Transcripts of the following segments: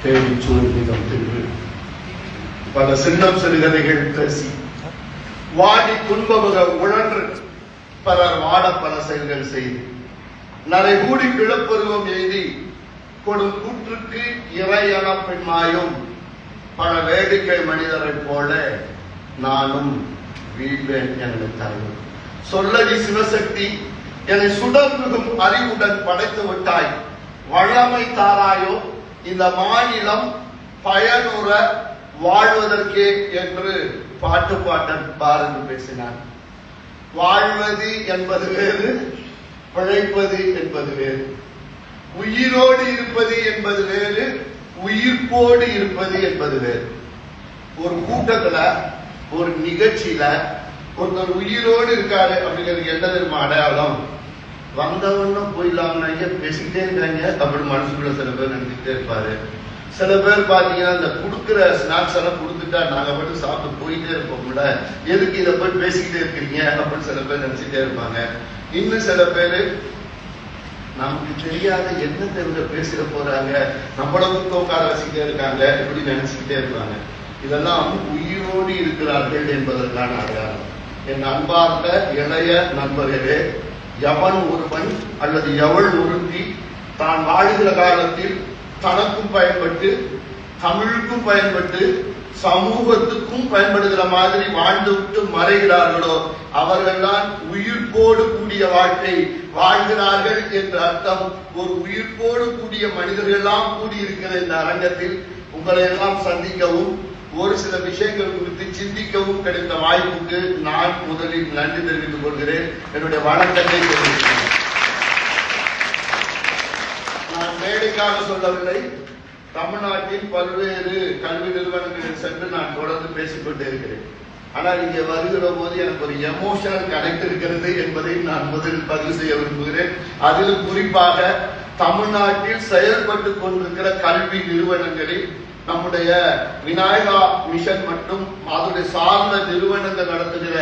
தேடி சூழ்நிலம் தின்று பல சின்னம் சிறுகதைகள் பேசி வாடி துன்பமுக உழன்று பலர் வாட பல செயல்கள் செய்து நரை கூடி கிழப்பருவம் எய்தி கொடும் கூற்றுக்கு இறையன பெண்மாயும் பல வேடிக்கை மனிதரை போல நானும் வீழ்வேன் என தலைவர் சொல்லடி சிவசக்தி என்னை சுடர்மிகும் அறிவுடன் படைத்து விட்டாய் வளமை தாராயோ இந்த மாநிலம் பயனுற வாழ்வதற்கே என்று பாட்டு பாட்டன் பாரதி பேசினார். வாழ்வது என்பது வேறு, பிழைப்பது என்பது வேறு. உயிரோடு இருப்பது என்பது வேறு, உயிர்ப்போடு இருப்பது என்பது வேறு. ஒரு கூட்டத்துல ஒரு நிகழ்ச்சியில ஒருத்தர் உயிரோடு இருக்காரு அப்படிங்கிறது என்ன தெரியுமா அடையாளம்? வந்தவனும் போயிடலாம்னா பேசிக்கிட்டே இருக்காங்க அப்படின்னு மனசுக்குள்ள சில பேர் நினைச்சுட்டே இருப்பாரு. சில பேர் பாத்தீங்கன்னா இந்த கொடுக்குற ஸ்நாக்ஸ் எல்லாம் கொடுத்துட்டா நாங்க மட்டும் சாப்பிட்டு போயிட்டே இருப்போம்ல, எதுக்கு இதை போய் பேசிக்கிட்டே இருக்கிறீங்க அப்படின்னு சில பேர் நினைச்சுட்டே இருப்பாங்க. இன்னும் சில பேரு நமக்கு தெரியாத என்ன தெரிஞ்ச பேசிட போறாங்க, நம்மளும் உட்கார வச்சுக்கிட்டே இருக்காங்க இப்படி நினைச்சுக்கிட்டே இருப்பாங்க. இதெல்லாம் உயிரோடு இருக்கிறார்கள் என்பதற்கான அடையாளம். என் அன்பார்ந்த இளைய நண்பர்களே, எவன் ஒருவன் அல்லது எவள் ஒருத்தி தான் வாழ்கிற காலத்தில் தனக்கும் பயன்பட்டு தமிழுக்கும் பயன்பட்டு சமூகத்துக்கும் பயன்படுகிற மாதிரி வாழ்ந்து விட்டு மறைகிறார்களோ அவர்கள்தான் உயிர்ப்போடு கூடிய வாழ்க்கை வாழ்கிறார்கள் என்ற அர்த்தம். ஒரு உயிர்ப்போடு கூடிய மனிதர்கள் எல்லாம் கூடியிருக்கிற இந்த அரங்கத்தில் உங்களை எல்லாம் சந்திக்கவும் ஒரு சில விஷயங்கள் குறித்து சிந்திக்கவும் கிடைத்த வாய்ப்புக்கு நான் முதலில் நன்றி தெரிவித்துக் கொள்கிறேன். என்னுடைய வணக்கத்தை தெரிவிக்கிறேன். நான் மேடைக்காக சொல்லவில்லை. தமிழ்நாட்டின் பல்வேறு கல்வி நிறுவனங்களில் சென்று நான் தொடர்ந்து பேசிக்கொண்டே இருக்கிறேன். ஆனால் இங்கே வருகிற போது எனக்கு ஒரு எமோஷனல் கனெக்ட் இருக்கிறது என்பதை நான் முதலில் பதிவு செய்ய விரும்புகிறேன். அதில் குறிப்பாக தமிழ்நாட்டில் செயல்பட்டு கொண்டிருக்கிற கல்வி நிறுவனங்களில் நம்முடைய விநாயகா மிஷன் மற்றும் அதனுடைய சார்ந்த நிறுவனங்கள் நடத்துகிற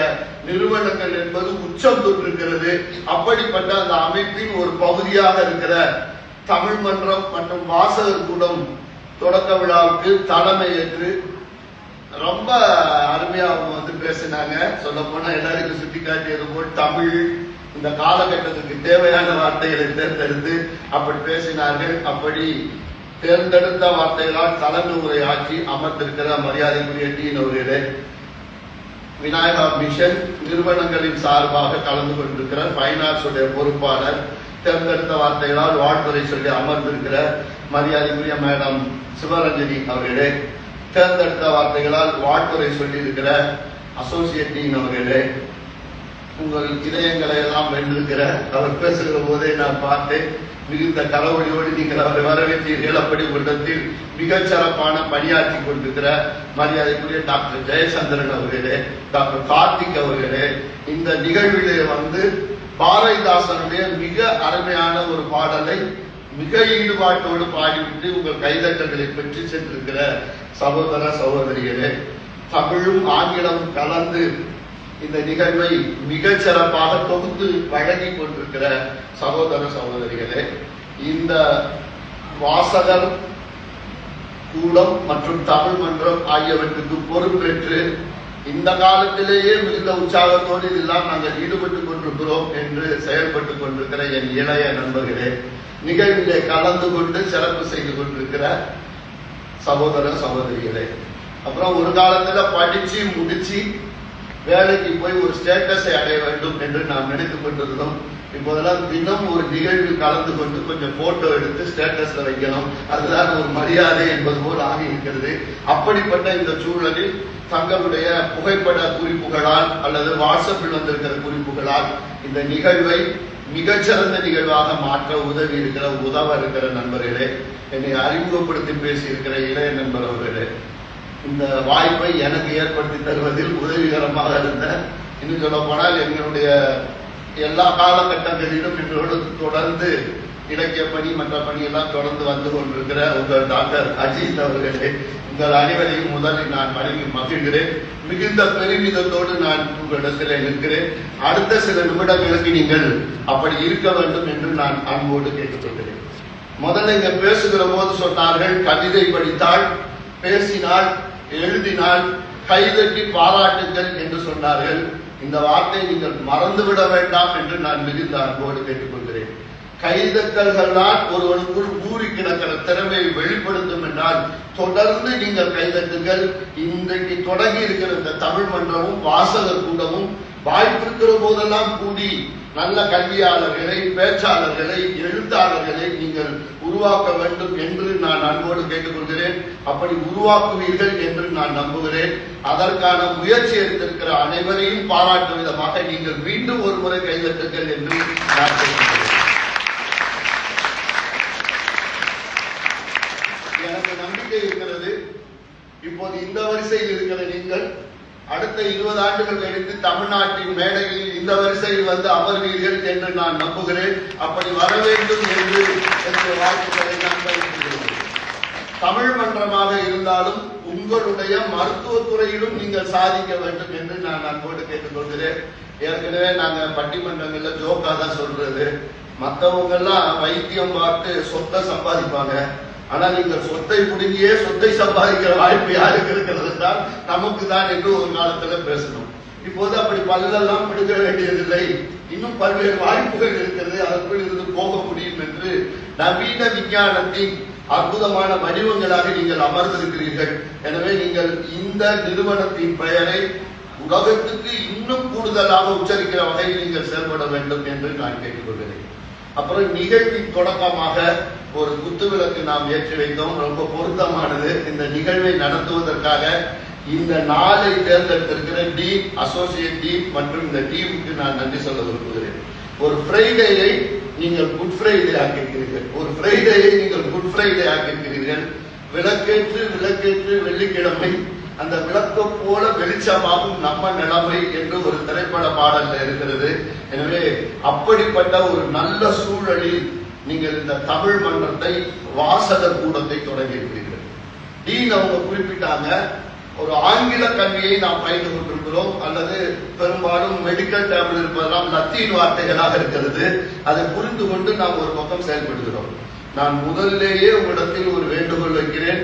நிறுவனங்கள் என்பது உச்சம் தொட்டிருக்கிறது. அப்படிப்பட்ட அந்த அமைப்பின் ஒரு பகுதியாக இருக்கிற தமிழ் மன்றம் மற்றும் வாசகர் கூடம் தொடக்க விழாவுக்கு தலைமை ஏற்று ரொம்ப அருமையா அவங்க பேசினாங்க. சொல்ல போனா எல்லாருக்கும் சுட்டி காட்டியது போல் தமிழ் இந்த காலகட்டத்துக்கு தேவையான வார்த்தைகளை தேர்ந்தெடுத்து அப்படி பேசினார்கள். அப்படி தேர்ந்தெடுத்த வார்த்தைகளால் தலைமை உரை ஆட்சி அமர்ந்திருக்கிற மரியாதைக்குரிய டீன் அவர்களே, விநாயகா மிஷன் நிறுவனங்களின் சார்பாக கலந்து கொண்டிருக்கிற ஃபைன் ஆர்ட்ஸ் உடைய பொறுப்பாளர், தேர்ந்தெடுத்த வார்த்தைகளால் வாழ்த்துறை சொல்லி அமர்ந்திருக்கிற மரியாதைக்குரிய மேடம் சிவரஞ்சனி அவர்களே, தேர்ந்தெடுத்த வார்த்தைகளால் வாழ்த்துறை சொல்லி இருக்கிற அசோசியேட் டீன் அவர்களே, உங்கள் இதயங்களை எல்லாம் வென்றிருக்கிற அவர் பேசுகிற போதே நான் பார்த்தேன். மிகுந்த கலவழியோடு நீங்கள் அவரை வரவேற்றீர்கள். அப்படி உங்களிடத்தில் மிகச் சிறப்பான பணியாற்றி கொண்டிருக்கிற மரியாதைக்குரிய டாக்டர் ஜெயச்சந்திரன் அவர்களே, டாக்டர் கார்த்திக் அவர்களே, இந்த நிகழ்விலே பாரதிதாசனுடைய மிக அருமையான ஒரு பாடலை மிக ஈடுபாட்டோடு பாடிவிட்டு உங்கள் கைதட்டங்களை பெற்று சென்றிருக்கிற சகோதர சகோதரிகளே, தமிழும் ஆங்கிலமும் கலந்து இந்த நிகழ்வை மிகச் சிறப்பாக தொகுத்து வழங்கி கொண்டிருக்கிற சகோதர சகோதரிகளே, இந்த வாசகர் கூடம் மற்றும் தமிழ் மன்றம் ஆகியவற்றுக்கு பொறுப்பேற்று இந்த காலத்திலேயே மிகுந்த உற்சாகத்தோடு இதெல்லாம் நாங்கள் ஈடுபட்டுக் கொண்டிருக்கிறோம் என்று செயல்பட்டுக் கொண்டிருக்கிற என் இளைய நண்பர்களே, நிகழ்விலே கலந்து கொண்டு சிறப்பு செய்து கொண்டிருக்கிற சகோதர சகோதரிகளே, அப்புறம் ஒரு காலத்துல படிச்சு முடிச்சு வேலைக்கு போய் ஒரு ஸ்டேட்டஸை அடைய வேண்டும் என்று நாம் நினைத்துக் கொண்டிருந்தோம். இப்போதெல்லாம் தினம் ஒரு நிகழ்வில் கலந்து கொண்டு கொஞ்சம் போட்டோ எடுத்து ஸ்டேட்டஸ்ல வைக்கணும், அதுதான் ஒரு மரியாதை என்பது போல் ஆகி இருக்கிறது. அப்படிப்பட்ட இந்த சூழலில் தங்களுடைய புகைப்பட குறிப்புகளால் அல்லது வாட்ஸ்அப்பில் வந்திருக்கிற குறிப்புகளால் இந்த நிகழ்வை மிகச்சிறந்த நிகழ்வாக மாற்ற உதவ இருக்கிற நண்பர்களே, என்னை அறிமுகப்படுத்தி பேசி இருக்கிற இளைய நண்பர் அவர்களே, இந்த வாய்ப்பை எனக்கு ஏற்படுத்தி தருவதில் உதவிகரமாக இருந்த, இன்னும் சொல்ல போனால் எங்களுடைய எல்லா காலகட்டங்களிலும் எங்களோடு தொடர்ந்து இலக்கிய பணி மற்ற பணியெல்லாம் தொடர்ந்து வந்து கொண்டிருக்கிற உங்கள் டாக்டர் அஜித் அவர்களே, உங்கள் அனைவரையும் முதலில் நான் வணங்கி மகிழ்கிறேன். மிகுந்த பெருமிதத்தோடு நான் உங்களிடத்தில் நிற்கிறேன். அடுத்த சில நிமிடங்களுக்கு நீங்கள் அப்படி இருக்க வேண்டும் என்று நான் அன்போடு கேட்டுக்கொள்கிறேன். முதல்ல இங்க பேசுகிற போது சொன்னார்கள், கவிதை படித்தால், பேசினால், எழுதினால், கைதட்டி பாராட்டுங்கள் என்று சொன்னார்கள். இந்த வார்த்தை நீங்கள் மறந்துவிட வேண்டாம் என்று நான் மிகுந்த அன்போடு கேட்டுக்கொள்கிறேன். கைதட்டல்கள் தான் ஒருவனுக்குள் ஊறி கிடக்கிற திறமையை வெளிப்படுத்தும் என்றால் தொடர்ந்து நீங்கள் கைதட்டுங்கள். இன்றைக்கு தொடங்கி இருக்கிற இந்த தமிழ் மன்றமும் வாசகர் கூடமும் வாய்ப்பு இருக்கிற போதெல்லாம் கூடி நல்ல கல்வியாளர்களை, பேச்சாளர்களை, எழுத்தாளர்களை நீங்கள் உருவாக்க வேண்டும் என்று நான் அன்போடு கேட்டுக்கொள்கிறேன். அப்படி உருவாக்குவீர்கள் என்று நான் நம்புகிறேன். அதற்கான முயற்சி எடுத்திருக்கிற அனைவரையும் பாராட்டும் விதமாக நீங்கள் மீண்டும் ஒரு முறை கைதட்டுங்கள் என்று நான் கேட்டுக்கொள்கிறேன். எனக்கு நம்பிக்கை இருக்கிறது, இப்போது இந்த வரிசையில் இருக்கிற நீங்கள் அடுத்த 20 ஆண்டுகள் கழித்து தமிழ்நாட்டின் மேடைகளில் இந்த வரிசையில் வந்து அமர்வீர்கள் என்று நான் நம்புகிறேன். அப்படி வர வேண்டும் என்று என்னுடைய வாழ்த்துக்களை நான் பகிர்ந்துகிறேன். தமிழ் மன்றமாக இருந்தாலும் உங்களுடைய மருத்துவத்துறையிலும் நீங்கள் சாதிக்க வேண்டும் என்று நான் அன்போடு கேட்டுக்கொள்கிறேன். ஏற்கனவே நாங்க பட்டிமன்றங்கள்ல ஜோக்கா தான் சொல்றது, மற்றவங்க எல்லாம் வைத்தியம் பார்த்து சொத்தை சம்பாதிப்பாங்க, ஆனா நீங்கள் சொத்தை முடிங்கியே சொத்தை சம்பாதிக்கிற வாய்ப்பு யாருக்கு இருக்கிறது என்றால் நமக்கு தான் என்று ஒரு காலத்துல பேசணும். இப்போது அப்படி பல்லெல்லாம் பிடிக்க வேண்டியதில்லை, இன்னும் பல்வேறு வாய்ப்புகள் இருக்கிறது, அதற்குள் இருந்து போக முடியும் என்று நவீன விஞ்ஞானத்தின் அற்புதமான வடிவங்களாக நீங்கள் அமர்ந்திருக்கிறீர்கள். எனவே நீங்கள் இந்த நிறுவனத்தின் பெயரை உலகத்துக்கு இன்னும் கூடுதலாக உச்சரிக்கிற வகையில் நீங்கள் செயல்பட வேண்டும் என்று நான் கேட்டுக்கொள்கிறேன். அப்புறம் நிகழ்வின் தொடக்கமாக ஒரு குத்துவிளக்கு நாம் ஏற்றி வைத்தோம், ரொம்ப பொருத்தமானது. இந்த நிகழ்வை நடத்துவதற்காக இந்த நாளை தேர்ந்தெடுத்திருக்கிற டீன், அசோசியேட் டீன் மற்றும் இந்த டீமுக்கு நான் நன்றி சொல்ல விரும்புகிறேன். ஒரு ஃப்ரைடேயை நீங்கள் குட் ஃப்ரைடே ஆக்கியிருக்கிறீர்கள், ஒரு ஃப்ரைடேயை நீங்கள் குட் ஃப்ரைடே ஆக்கியிருக்கிறீர்கள். விளக்கேற்று விளக்கேற்று வெள்ளிக்கிழமை அந்த விளக்கம் போல வெளிச்சமாகும் நம்ம நிலைமை என்று ஒரு திரைப்பட பாடல்ல இருக்கிறது. எனவே அப்படிப்பட்ட ஒரு நல்ல சூழலில் நீங்கள் இந்த தமிழ் மன்றத்தை, வாசகர் கூடத்தை தொடங்கி இருக்கிறீர்கள். டீன் அவங்க குறிப்பிட்டாங்க, ஒரு ஆங்கில கல்வியை நாம் பயின்று கொண்டிருக்கிறோம், அல்லது பெரும்பாலும் மெடிக்கல் டேபிள் இருப்பதெல்லாம் லத்தீன் வார்த்தைகளாக இருக்கிறது. அதை புரிந்து கொண்டு நாம் ஒரு பக்கம் செயல்படுகிறோம். நான் முதலிலேயே உங்களிடத்தில் ஒரு வேண்டுகோள் வைக்கிறேன்,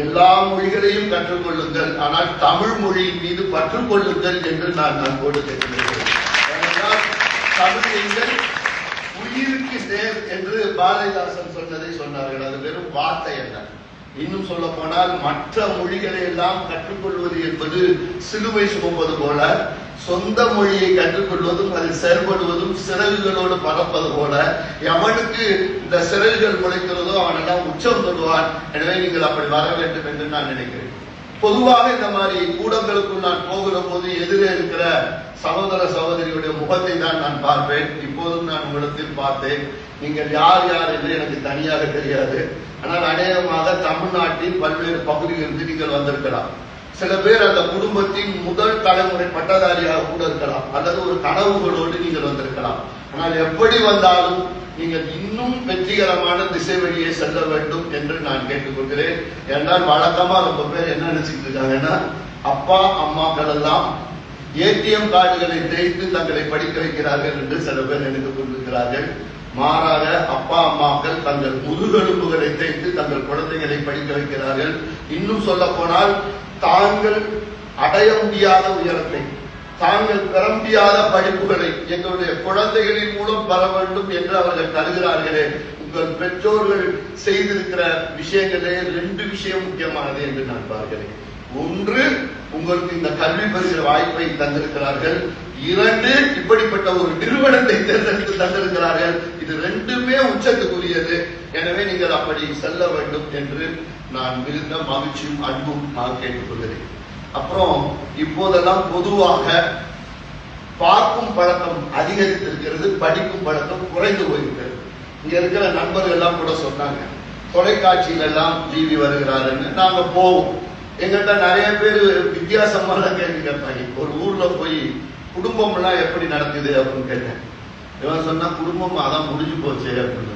எல்லா மொழிகளையும் கற்றுக்கொள்ளுங்கள், ஆனால் தமிழ் மொழியின் மீது பற்றுக்கொள்ளுங்கள் என்று நான் அன்போடு கேட்டுக்கொள்கிறேன். ஏனென்றால் தமிழ் எங்கள் உயிருக்கு நேர் என்று பாரதிதாசன் சொன்னதை சொன்னார்கள். அது வெறும் வார்த்தை அல்ல. இன்னும் சொல்ல போனால் மற்ற மொழிகளை எல்லாம் கற்றுக்கொள்வது என்பது சிலுவை சுமப்பது போல, சொந்த மொழியை கற்றுக்கொள்வதும் அதில் செயல்படுவதும் சிறகுகளோடு பறப்பது போல. எவனுக்கு இந்த சிறகுகள் முளைக்கிறதோ அவனெல்லாம் உச்சம் தொடுவான். எனவே நீங்கள் அப்படி வர வேண்டும் என்று நான் நினைக்கிறேன். பொதுவாக இந்த மாதிரி கூடங்களுக்குள் நான் போகிற போது எதிரே இருக்கிற சகோதர சகோதரியுடைய முகத்தை தான் நான் பார்ப்பேன். இப்போதும் நான் உங்களிடத்தில் பார்த்தேன். நீங்கள் யார் யார் என்று எனக்கு தனியாக தெரியாது, ஆனால் அநேகமாக தமிழ்நாட்டின் பல்வேறு பகுதிகளிலிருந்து நீங்கள் வந்திருக்கலாம். சில பேர் அந்த குடும்பத்தின் முதல் தலைமுறை பட்டதாரியாக கூட இருக்கலாம், அல்லது ஒரு கனவுகளோடு நீங்கள் வந்திருக்கலாம். ஆனால் எப்படி வந்தாலும் நீங்கள் இன்னும் வெற்றிகரமான திசை வழியை செல்ல வேண்டும் என்று நான் கேட்டுக்கொள்கிறேன். என்றால் வழக்கமா ரொம்ப பேர் என்ன நினைச்சிட்டு இருக்காங்கன்னா, அப்பா அம்மாக்கள் எல்லாம் ஏடிஎம் கார்டுகளை தேய்த்து தங்களை படிக்க வைக்கிறார்கள் என்று சில பேர் நினைத்துக் கொண்டிருக்கிறார்கள். மாறாக அப்பா அம்மாக்கள் தங்கள் முதுகெலும்புகளை தேய்த்து தங்கள் குழந்தைகளை படிக்க வைக்கிறார்கள். இன்னும் சொல்ல போனால் தாங்கள் அடைய முடியாத உயரத்தை, தாங்கள் பெற முடியாத படிப்புகளை எங்களுடைய குழந்தைகளின் மூலம் பெற வேண்டும் என்று அவர்கள் கருதுகிறார்களே. உங்கள் பெற்றோர்கள் செய்திருக்கிற விஷயங்களே 2 விஷயம் முக்கியமானது என்று நான் பார்க்கிறேன். ஒன்று, உங்களுக்கு இந்த கல்வி பெறுகிற வாய்ப்பை தந்திருக்கிறார்கள். 2, இப்படிப்பட்ட ஒரு நிறுவனத்தை தேர்ந்தெடுத்து தந்திருக்கிறார்கள். இது 2மே உச்சத்துக்குரியது. எனவே நீங்கள் அப்படி செல்ல வேண்டும் என்று நான் மிகுந்த மகிழ்ச்சியும் அன்பும் நான் கேட்டுக்கொள்கிறேன். அப்புறம் இப்போதெல்லாம் பொதுவாக பார்க்கும் பழக்கம் அதிகரித்திருக்கிறது, படிக்கும் பழக்கம் குறைந்து போயிருக்கிறது. இங்க இருக்கிற நண்பர்கள் எல்லாம் கூட சொன்னாங்க, தொலைக்காட்சியில எல்லாம் டிவி வருகிறாருன்னு. நாங்க போவோம், எங்கிட்ட நிறைய பேர் வித்தியாசமான கேள்வி கேட்பாங்க. ஒரு ஊர்ல போய் குடும்பம் எல்லாம் எப்படி நடக்குது அப்படின்னு கேட்டேன். இவன் சொன்னா குடும்பம் அதான் முடிஞ்சு போச்சு அப்படின்னு.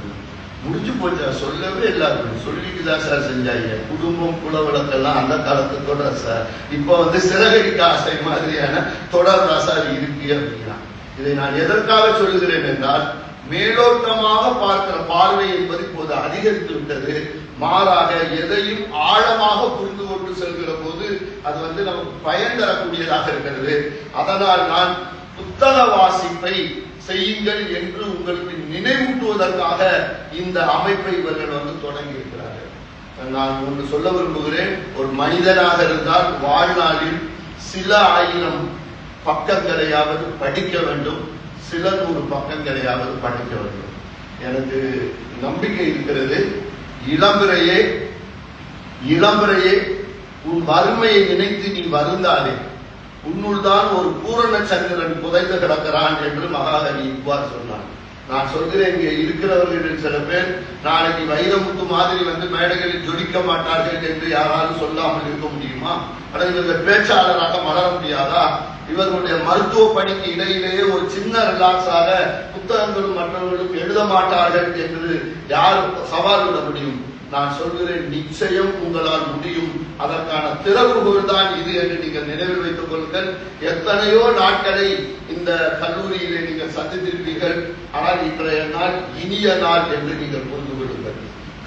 முடிஞ்சு போச்சா? சொல்லவே இல்லை அப்படின்னு. சொல்லிட்டுதான் சார் செஞ்சாங்க. குடும்பம் குலவிளக்கெல்லாம் அந்த காலத்து தொடர் சார், இப்ப சிறகடிக்க ஆசை மாதிரியான தொடர் சார் இருக்கு அப்படின்னா. இதை நான் எதற்காக சொல்லுகிறேன் என்றால், மேலோட்டமாக பார்க்கிற பார்வை என்பது இப்போது அதிகரித்து விட்டது. மாறாக எதையும் ஆழமாக புரிந்து கொண்டு செல்கிற போது அது நமக்கு பயன் தரக்கூடியதாக இருக்கிறது. அதனால் நான் புத்தக வாசிப்பை செய்யுங்கள் என்று உங்களுக்கு நினைவூட்டுவதற்காக இந்த அமைப்பை இவர்கள் தொடங்கி இருக்கிறார்கள். நான் ஒன்று சொல்ல விரும்புகிறேன். ஒரு மனிதனாக இருந்தால் வாழ்நாளில் சில 1000 பக்கங்களையாவது படிக்க வேண்டும், சில 100 பக்கங்களையாவது படிக்க வேண்டும். எனக்கு நம்பிக்கை இருக்கிறது. இளம்பிறையே உன் வறுமையை நினைத்து நீ வருந்தாதே, உன்னுள் தான் ஒரு பூரண சந்திரன் புதைந்து கிடக்கிறான் என்று மகாகவி இவ்வாறு சொன்னான். நான் சொல்கிறேன், இங்கே இருக்கிறவர்களில் சில பேர் நாளைக்கு வைரமுத்து மாதிரி மேடைகளில் ஜொலிக்க மாட்டார்கள் என்று யாராலும் சொல்லாமல் இருக்க முடியுமா? அல்லது இவர்கள் பேச்சாளராக மலர முடியாதா? இவர்களுடைய மருத்துவ பணிக்கு இடையிலேயே ஒரு சின்ன ரிலாக்ஸாக புத்தகங்களும் மற்றவர்களும் எழுத மாட்டார்கள் என்று யார் சவால் விட முடியும்? நான் சொல்கிறேன், நிச்சயம் உங்களால் முடியும். அதற்கான திறவுகோல் தான் இது என்று நீங்கள் நினைவில் வைத்துக் கொள்ளுங்கள். எத்தனையோ நாட்களை இந்த கல்லூரியிலே நீங்கள் சந்தித்திருப்பீர்கள். ஆனால் இன்றைய நாள் இனிய நாள் என்று நீங்கள் புரிந்து கொள்ளுங்கள்.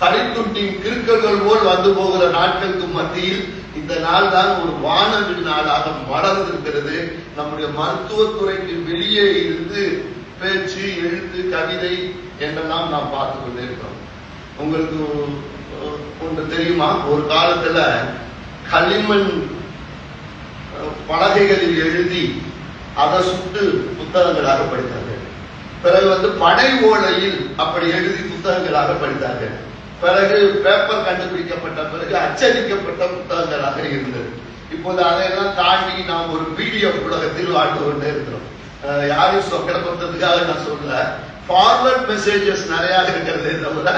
கரித்துண்டின் கிறுக்கல்கள் போல் வந்து போகிற நாட்களுக்கு மத்தியில் இந்த நாள் தான் ஒரு வானவில் நாளாக மலர்ந்திருக்கிறது. நம்முடைய மருத்துவத்துறைக்கு வெளியே இருந்து பேச்சு, எழுத்து, கவிதை என்றெல்லாம் நாம் பார்த்து கொண்டே இருக்கிறோம். உங்களுக்கு ஒன்று தெரியுமா? ஒரு காலத்துல களிமண் பலகைகளில் எழுதி அதை சுட்டு புத்தகங்களாக படித்தார்கள். பிறகு பனை ஓலையில் அப்படி எழுதி புத்தகங்களாக படித்தார்கள். பிறகு பேப்பர் கண்டுபிடிக்கப்பட்ட பிறகு அச்சடிக்கப்பட்ட புத்தகங்களாக இருந்தது. இப்போது அதையெல்லாம் தாண்டி நாம் ஒரு PDF உலகத்தில் வாழ்ந்து கொண்டே இருக்கிறோம். யாரையும் சொக்கடப்படுறதுக்காக நான் சொல்ல, ஃபார்வர்ட் மெசேஜஸ் நிறைய இருக்கிறது தவிர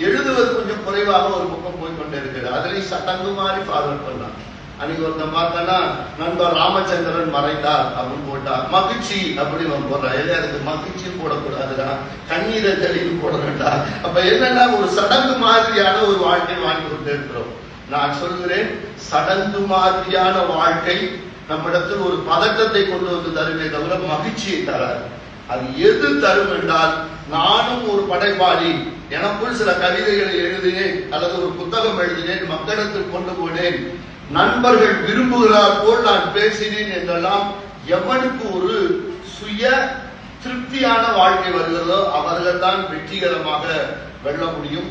எழுதுவது கொஞ்சம் குறைவாக ஒரு பக்கம் போய்கொண்டே இருக்கிறது. அதுலயும் சட்டங்கு மாதிரி ஃபார்வர்ட் பண்ணலாம். அன்னைக்கு ஒருத்தன் பார்த்தா நண்பர் ராமச்சந்திரன் மறைந்தார் அப்படின்னு போட்டா மகிழ்ச்சி அப்படின்னு போடுறான். இல்லை, அதுக்கு மகிழ்ச்சியும் போடக்கூடாதுடா, கண்ணீரை தெளிவு போடணும்டா. அப்ப என்னன்னா ஒரு சடங்கு மாதிரியான ஒரு வாழ்க்கை வாழ்ந்து கொண்டே இருக்கிறோம். நான் சொல்கிறேன், சடங்கு மாதிரியான வாழ்க்கை நம்மிடத்தில் ஒரு பதட்டத்தை கொண்டு வந்து தருமே தவிர மகிழ்ச்சியை தராது. அது எது தரும் என்றால், நானும் ஒரு படைப்பாளி, எனக்குள் சில கவிதைகளை எழுதினேன் அல்லது ஒரு புத்தகம் எழுதினேன், மக்களிடத்தில் கொண்டு போனேன், நண்பர்கள் விரும்புகிறார் போல் நான் பேசினேன் என்றெல்லாம் எவனுக்கு ஒரு சுய திருப்தியான வாழ்க்கை வருகிறதோ அவர்கள் தான் வெற்றிகரமாக வெல்ல முடியும்.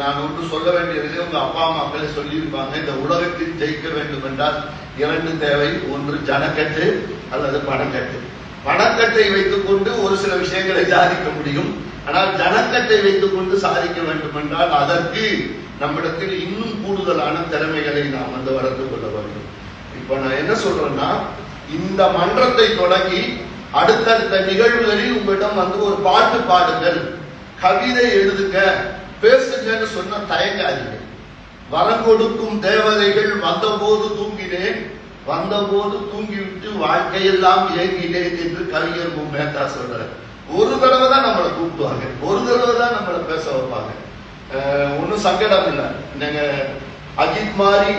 நான் ஒன்று சொல்ல வேண்டியது, உங்க அப்பா அம்மாக்களை சொல்லியிருப்பாங்க, இந்த உலகத்தில் ஜெயிக்க வேண்டும் என்றால் 2 தேவை. ஒன்று ஜனக்கட்டு அல்லது பணக்கட்டு. பணக்கட்டை வைத்துக் கொண்டு ஒரு சில விஷயங்களை சாதிக்க முடியும். ஆனால் ஜனக்கட்டை வைத்துக் கொண்டு சாதிக்க வேண்டும் என்றால் அதற்கு நம்மிடத்தில் இன்னும் கூடுதலான திறமைகளை நாம் வளர்த்து கொள்ள வேண்டும். இப்ப நான் என்ன சொல்றேன்னா, இந்த மன்றத்தை தொடங்கி அடுத்தடுத்த நிகழ்வுகளில் உங்களிடம் ஒரு பாட்டு பாடுங்கள், கவிதை எழுதுங்க, பேசுங்கன்னு சொன்ன தயங்காதீங்க. வரம் கொடுக்கும் தேவதைகள் வந்தபோது தூங்கினேன், வந்தபோது தூங்கிவிட்டு வாழ்க்கையெல்லாம் ஏங்கினேன் என்று கவிஞர் மேத்தா சொல்றாரு. ஒரு தடவை தான் நம்மளை கூப்பிடுவாங்க, ஒரு தடவை தான் நம்மளை பேச வைப்பாங்க. ஒன்னும் சங்கடம் இல்லை. நீங்க அஜித் மாதிரி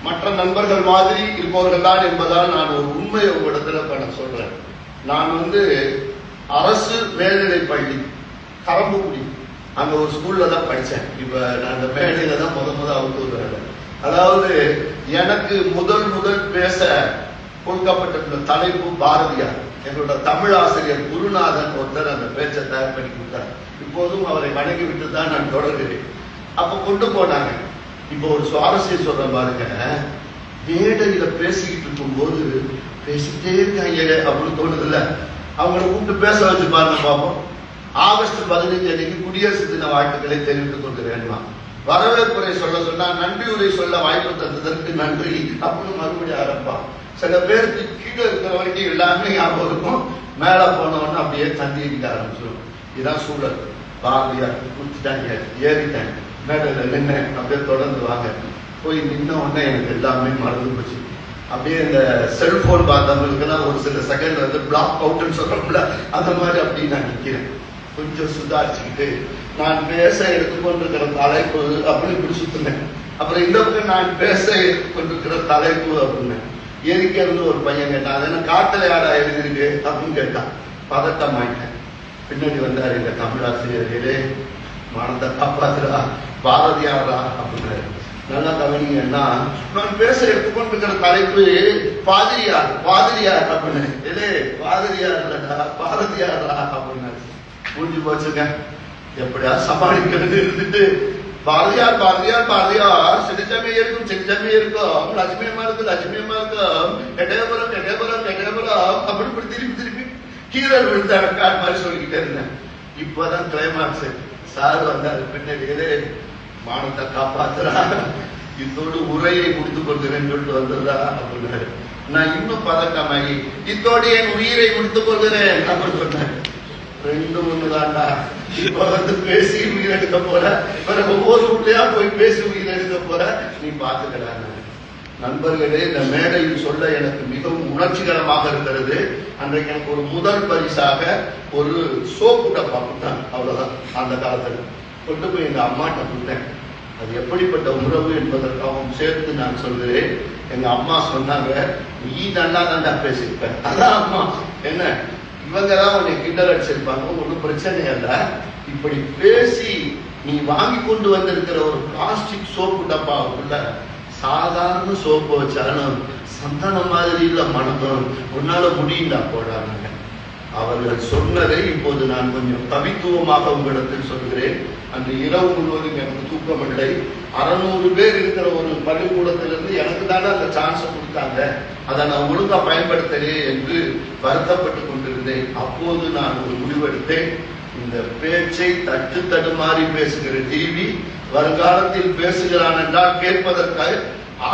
மற்ற நண்பர்கள் மாதிரி இருப்பவர்கள் தான் என்பதால் நான் ஒரு உண்மையை உங்களிடத்துல நான் சொல்றேன். நான் அரசு மேல்நிலை பள்ளி கரம்புக்குடி அங்க ஒரு ஸ்கூல்ல தான் படிச்சேன். இப்ப நான் அந்த மேடையில தான் முத அவுத்துறேன். அதாவது எனக்கு முதல் பேச கொடுக்கப்பட்ட தலைப்பு பாரதியார். எங்களோட தமிழ் ஆசிரியர் குருநாதன் ஒருத்தர் அந்த பேச்சை தயார் பண்ணி கொடுத்தார். இப்போதும் அவரை வணங்கி விட்டு தான் நான் தொடர்கிறேன். அப்ப கொண்டு போனாங்க. இப்போ ஒரு சுவாரஸ்யம் சொல்ற பாருங்க, மேடையில பேசிக்கிட்டு இருக்கும் போது பேசிட்டே இருக்காங்க அப்படின்னு தோணுது இல்ல, அவங்களை கூப்பிட்டு பேச வச்சு பாருங்க பார்ப்போம். ஆகஸ்ட் 15 அன்னைக்கு குடியரசு தின வாழ்த்துக்களை தெரிவித்துக் கொள்கிறேன். வரவேற்புரை சொல்ல சொன்னா நன்றி உரை சொல்ல வாய்ப்பு தந்ததற்கு நன்றி அப்படின்னு மறுபடியும் ஆரம்பம். சில பேருக்கு கீழே இருக்கிற வரைக்கும் எல்லாமே ஞாபகம் இருக்கும், மேல போனவொன்னு அப்படியே தந்தி அடிக்க ஆரம்பிச்சிடும். இதுதான் சூழல். பாரதியார் குடிச்சிட்டாங்க, ஏறிட்டாங்க, மேடையில நின்று அப்படியே தொடர்ந்து வாங்க. போய் நின்ன உடனே எனக்கு எல்லாமே மறந்து போச்சு. அப்படியே இந்த செல்போன் பார்த்தவங்களுக்குலாம் ஒரு சில செகண்ட் பிளாக் அவுட்னு சொல்றோம்ல, அந்த மாதிரி அப்படி நான் நிக்கிறேன். கொஞ்சம் சுதாரிச்சுக்கிட்டு நான் பேச எடுத்துக்கொண்டிருக்கிற தலைப்பு அப்படின்னு இப்படி சுத்தினேன். அப்புறம் இந்த பக்கம் நான் பேச எடுத்துக்கொண்டிருக்கிற தலைப்பு அப்படின்னு எரிக்க இருந்து ஒரு பையன் கேட்டான், அது என்ன காத்தலை ஆடா எழுதிருக்கு அப்படின்னு கேட்டான். பதட்டம் ஆயிட்டேன். பின்னாடி வந்தார் எங்க தமிழாசிரியர்களே, மானத்தை காப்பாத்துறா, பாரதியாரா அப்படின்னாரு. நல்லா கவனிங்கன்னா, நான் பேச எடுத்துக்கொண்டிருக்கிற தலைப்பு பாதிரியார் பாதிரியார் அப்படின்னு. இல்லே பாதிரியார் இல்லடா, பாரதியாரா அப்படின்னாரு. முடிஞ்சு போச்சுங்க. எப்படியா சமாளிக்கிறது இருந்துட்டு பாரதியார் பாரதியார் பாரதியார், சின்னச்சாமி இருக்கும் சின்னச்சாமி இருக்கும், லட்சுமி அம்மா இருக்கும் லட்சுமி அம்மா இருக்கும், எட்டயபுரம் எட்டயபுரம் எட்டயபுரம் அப்படி திருப்பி திருப்பி கீரல் விழுந்தாரு மாதிரி சொல்லிக்கிட்டே இருந்தேன். இப்பதான் கிளைமாக்ஸ். சார் வந்தாரு பின்னாடி, மானத்தை காப்பாத்துறா, இதோடு உரையை முடித்துக் கொள்கிறேன்னு சொல்லிட்டு வந்துடுறா அப்படின்னாரு. நான் இன்னும் பதட்டமாகி இதோடு என் உயிரை முடித்துக் கொள்கிறேன் அப்படின்னு சொன்னேன். ரெண்டு ஒண்ணுதான்டா. இப்ப வந்து பேசி உயிரெடுக்க போற, பிறகு ஒவ்வொரு வீட்லயா போய் பேசி உயிரெடுக்க போற, நீ பாத்துக்கடா. நண்பர்களே, இந்த மேடையில் சொல்ல எனக்கு மிகவும் உணர்ச்சிகரமாக இருக்கிறது. அன்றைக்கு எனக்கு ஒரு முதல் பரிசாக ஒரு சோப்பு டப்பா கொடுத்தாங்க. அவ்வளவுதான். அந்த காலத்துல கொண்டு போய் எங்க அம்மாட்ட கொடுத்தேன். அது எப்படிப்பட்ட உறவு என்பதற்காகவும் சேர்த்து நான் சொல்கிறேன். எங்க அம்மா சொன்னாங்க, நீ நல்லா தாண்டா பேசியிருப்ப. அதான் அம்மா, என்ன இவங்கதான் உன்னை கிண்டல் அடிச்சிருப்பாங்க, ஒன்றும் பிரச்சனை இல்ல. இப்படி பேசி நீ வாங்கி கொண்டு வந்திருக்கிற ஒரு பிளாஸ்டிக் சோப்பு டப்பாவுக்குள்ள சாதாரண சோப்பு வச்சாலும் சந்தானம் மாதிரி இல்ல மனதும், உன்னால முடியுண்டா போடாங்க. அவர்கள் சொன்னதை இப்போது நான் கொஞ்சம் கவித்துவமாக உங்களிடத்தில் சொல்கிறேன். அன்று இரவு முழுவதும் எனக்கு தூக்கமில்லை. 600 பேர் இருக்கிற ஒரு பள்ளிக்கூடத்திலிருந்து எனக்கு தானே அந்த சான்ஸ் கொடுத்தாங்க, அதை நான் ஒழுங்கா பயன்படுத்தலே என்று வருத்தப்பட்டு கொண்டிருந்தேன். அப்போது நான் ஒரு முடிவெடுத்தேன். இந்த பேச்சை தட்டு தடுமாறி பேசுகிற டிவி வருங்காலத்தில் பேசுகிறான் என்றால் கேட்பதற்காக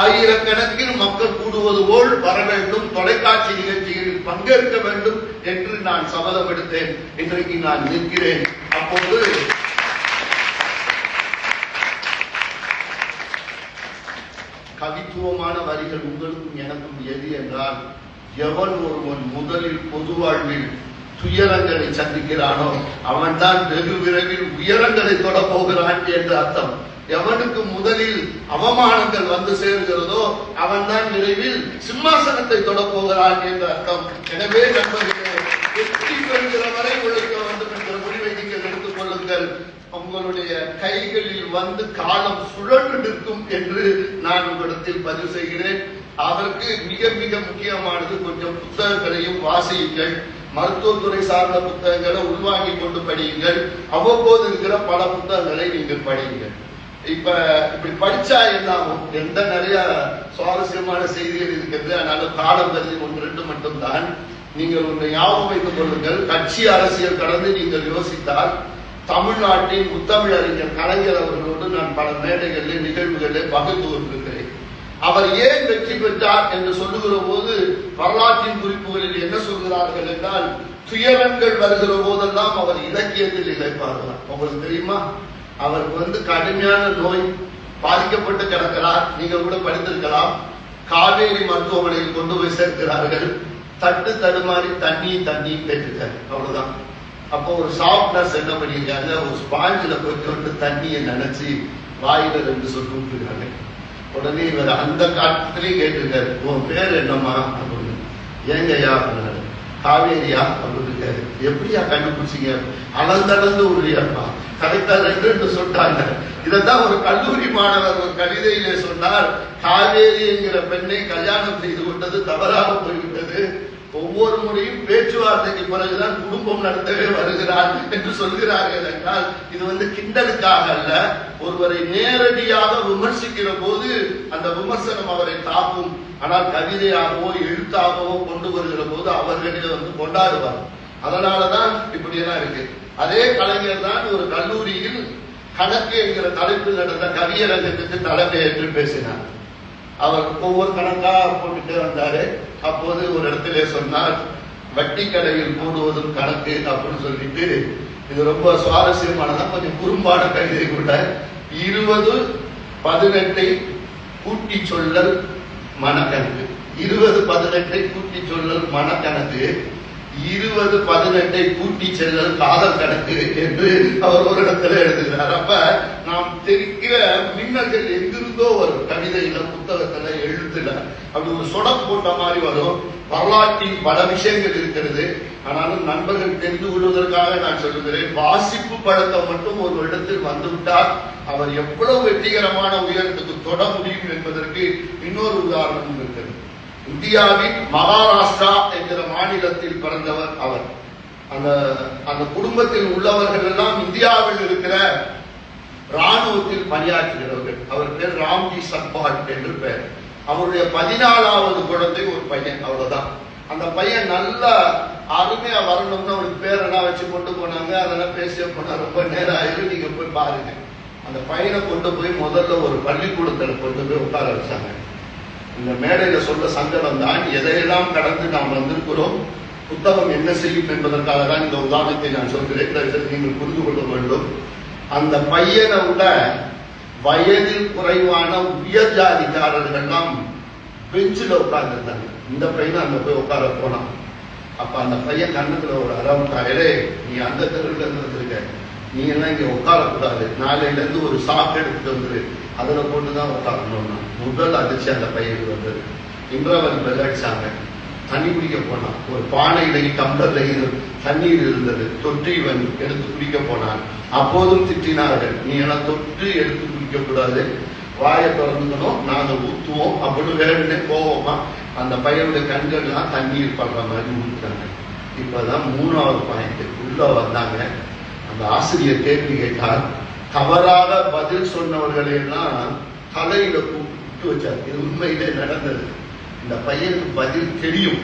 ஆயிரக்கணக்கில் மக்கள் கூடுவது போல் வர வேண்டும், தொலைக்காட்சி நிகழ்ச்சிகளில் பங்கேற்க வேண்டும் என்று நான் சபதம் எடுத்தேன். இன்றைக்கு நான் நிற்கிறேன். அப்போது கவித்துவமான வரிகள் உங்களுக்கும் எனக்கும் எது என்றால், எவன் ஒருவன் முதலில் பொது வாழ்வில் துயரங்களை சந்திக்கிறானோ அவன் தான் வெகு விரைவில் உயரங்களை தொட போகிறான் என்று அர்த்தம். எவனுக்கு முதலில் அவமானங்கள் வந்து சேர்கிறதோ அவன் தான் விரைவில் சிம்மாசனத்தை தொட போகிறான் என்று அர்த்தம். எனவே நண்பர்களே, வெற்றி பெறுகிற வரை உழைக்க வேண்டும் என்ற முடிவை நீங்கள் எடுத்துக் கொள்ளுங்கள். உங்களுடைய கைகளில் வந்து காலம் சுழன்று நிற்கும் என்று நான் உங்களிடத்தில் பதிவு செய்கிறேன். அதற்கு மிக மிக முக்கியமானது, கொஞ்சம் புத்தகங்களையும் வாசியுங்கள். மருத்துவத்துறை சார்ந்த புத்தகங்களை உள்வாங்கி கொண்டு படியுங்கள். அவ்வப்போது இருக்கிற பல புத்தகங்களை நீங்கள் படியுங்கள். இப்படி படிச்சா என்னாகும், எந்த நிறைய சுவாரஸ்யமான செய்திகள் இருக்கிறது. அதனால காலம் கருதி 1-2 மட்டும்தான். நீங்கள் ஒன்றை ஞாபகம் வைத்துக் கொள்ளுங்கள். கட்சி அரசியல் கடந்து நீங்கள் யோசித்தால், தமிழ்நாட்டின் முத்தமிழறிஞர் கலைஞர் அவர்களோடு நான் பல மேடைகளில் நிகழ்வுகளில் பகிர்ந்து கொண்டிருக்கிறேன். அவர் ஏன் வெற்றி பெற்றார் என்று சொல்லுகிற போது வரலாற்றின் குறிப்புகளில் என்ன சொல்கிறார்கள் என்றால், துயரங்கள் வருகிற போதெல்லாம் அவர் இலக்கியத்தில் இழைப்பார்களாம். உங்களுக்கு தெரியுமா? அவருக்கு கடுமையான நோய், பாதிக்கப்பட்டு கிடக்கிறார். நீங்க கூட படித்திருக்கலாம். காவேரி மருத்துவமனையில் கொண்டு போய் சேர்க்கிறார்கள். தட்டு தடுமாறி தண்ணி கேட்டுட்டார். அவ்வளவுதான். அப்போ ஒரு சாஃப்ட் நர்ஸ் என்ன பண்ணிருக்காங்க, ஒரு ஸ்பாஞ்சில போய் தண்ணியை நினைச்சு வாயில 2 சொட்டு விட்டுருக்காங்க. உடனே இவர் அந்த காலத்திலேயே கேட்டிருக்காரு, உன் பேர் என்னம்மா அப்படின்னு. ஏங்கய்யா அப்படின்னாரு. காவேரியா அப்படின்னு. எப்படியா கண்டுபிடிச்சிங்க? அளந்தளந்து உரியப்பா, கரெக்டா 2 சொல்லிட்டாங்க. இதான் ஒரு கல்லூரி மாணவர் ஒரு கவிதையிலே சொன்னார், காவேரி என்கிற பெண்ணை கல்யாணம் செய்து கொண்டது தவறாக போய்விட்டது. ஒவ்வொரு முறையும் பேச்சுவார்த்தைக்கு பிறகுதான் குடும்பம் நடத்தவே வருகிறார் என்று சொல்கிறார்கள் என்றால், இது கிண்டலுக்காக அல்ல. ஒருவரை நேரடியாக விமர்சிக்கிற போது அந்த விமர்சனம் அவரை தாக்கும். ஆனால் கவிதையாகவோ எழுத்தாகவோ கொண்டு வருகிற போது அவர்களிட கொண்டாடுவார். அதனாலதான் இப்படி எல்லாம் இருக்கு. அதே கலைஞர் தான் ஒரு கல்லூரியில் கணக்கு என்கிற தலைப்பில் நடந்த கவியரங்கத்துக்கு தலைமையேற்று பேசினார். அவர் ஒவ்வொரு கணக்கா போட்டுட்டே வந்தாரு. அப்போது ஒரு இடத்திலே சொன்னார், வட்டி கடையில் போடுவதும் கணக்கு அப்படின்னு சொல்லிட்டு, இது ரொம்ப சுவாரஸ்யமானதா, கொஞ்சம் குறும்பான கவிதை கூட. 20-18 கூட்டி சொல்லல் மனக்கணக்கு, 20-18 கூட்டி சொல்லல் மனக்கணக்கு, 20-18 கூட்டி செல்லல் காதல் கணக்கு என்று அவர் ஒரு இடத்துல எழுதுகிறார். அப்ப நாம் தெரிக்கிற மின்னல்கள் எங்கிருந்தோ வரும். கவிதையில, புத்தகத்துல, எழுத்துல அப்படி ஒரு சொடம் போட்ட மாதிரி வரும். வரலாற்றில் பல விஷயங்கள் இருக்கிறது. ஆனாலும் நண்பர்கள் தெரிந்து கொள்வதற்காக நான் சொல்லுகிறேன், வாசிப்பு பழக்கம் மட்டும் ஒரு இடத்தில் வந்துவிட்டால் அவர் எவ்வளவு வெற்றிகரமான உயரத்துக்கு தொட முடியும் என்பதற்கு இன்னொரு உதாரணம் இருக்கிறது. இந்தியாவின் மகாராஷ்டிரா என்கிற மாநிலத்தில் பிறந்தவர் அவர். அந்த குடும்பத்தில் உள்ளவர்கள் எல்லாம் இந்தியாவில் இருக்கிற ராணுவத்தில் பணியாற்றுகிறவர்கள். அவர் பேர் ராம்ஜி சக்பால் என்று பெயர். அவருடைய 14வது குழந்தை ஒரு பையன், அவ்வளவுதான். அந்த பையன் நல்ல அருமையா வரணும்னு அவருக்கு பேரெல்லாம் வச்சு கொண்டு போனாங்க. அதெல்லாம் பேசிய போனா ரொம்ப நேரம் ஆயிரும், நீங்க போய் பாருங்க. அந்த பையனை கொண்டு போய் முதல்ல ஒரு பள்ளிக்கூடத்துல கொண்டு போய் உட்கார வச்சாங்க. இந்த மேடையில சொல்ற சங்கடம் தான், எதையெல்லாம் கடந்து நாம் வந்திருக்கிறோம், புத்தகம் என்ன செய்யும் என்பதற்காக தான் இந்த உதாரணத்தை நான் சொல்கிறேன். நீங்கள் புரிந்து கொள்ள வேண்டும். அந்த பையனை விட வயதில் குறைவான உயர் ஜாதிக்காரர்கள்லாம் பெஞ்சில் உட்கார்ந்து இருந்தாங்க. இந்த பையனை அங்க போய் உட்கார போனான். அப்ப அந்த பையன் கண்ணத்துல ஒரு அரவட்டாயிலே, நீ அந்த தெருவில் இருந்திருக்க, நீ எல்லாம் இங்க உட்காரக்கூடாது, நாளையில இருந்து ஒரு சாக்கு எடுத்துட்டு வந்துரு, அதுல போட்டுதான் உட்காரணும்னா முதல் அதிர்ச்சி அந்த பையனுக்கு வந்தது. இன்றவன் விளையாடிச்சாங்க. தண்ணி குடிக்க போனான். ஒரு பானையில டம்ளர்ல தண்ணீர் இருந்தது. தொட்டு இவன் எடுத்து குடிக்க போனான். அப்போதும் திட்டினார்கள், நீ எல்லாம் தொட்டு எடுத்து குடிக்க கூடாது, வாயை திறந்துக்கணும், நாங்க ஊத்துவோம் அப்படின்னு வேணும்னே போவோமா. அந்த பையனுடைய கண்கள்லாம் தண்ணீர் படுற மாதிரி ஊத்துறாங்க. இப்பதான் 3வது பாயிண்ட் உள்ள வந்தாங்க. அந்த ஆசிரியர் கேள்வி கேட்டால் தவறாக பதில் சொன்னவர்களை எல்லாம் தலையில கூப்பிட்டு வச்சார். இது உண்மையிலே நடந்தது. இந்த பையனுக்கு பதில் தெரியும்,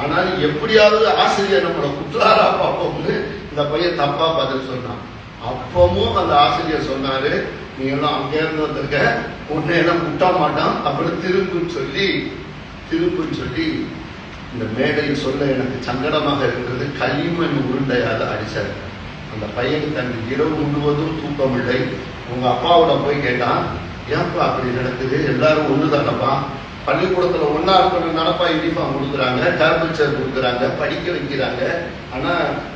ஆனால் எப்படியாவது ஆசிரியர் நம்மளை குற்றாரா பார்ப்போம்னு இந்த பையன் தப்பா பதில் சொன்னான். அப்பவும் அந்த ஆசிரியர் சொன்னாரு, நீ எல்லாம் அங்கே இருந்து வந்திருக்க, உன்னை எல்லாம் முட்ட மாட்டான் அப்படின்னு திருப்புன்னு சொல்லி இந்த மேடையில் சொல்ல எனக்கு சங்கடமாக இருக்கிறது. களிமண் உருண்டையால அடிச்சார். அந்த பையனுக்கு அந்த இரவு முழுவதும் தூக்கம் இல்லை. உங்க அப்பாவோட போய் கேட்டான், ஏன்ப்பா அப்படி நடக்குது, எல்லாரும் ஒண்ணுதானப்பா, பள்ளிக்கூடத்துல ஒன்னா இருக்கணும் நடப்பா, யூனிஃபார்ம் கொடுக்குறாங்க, டேபிள் சேர் கொடுக்குறாங்க, படிக்க வைக்கிறாங்க, ஆனா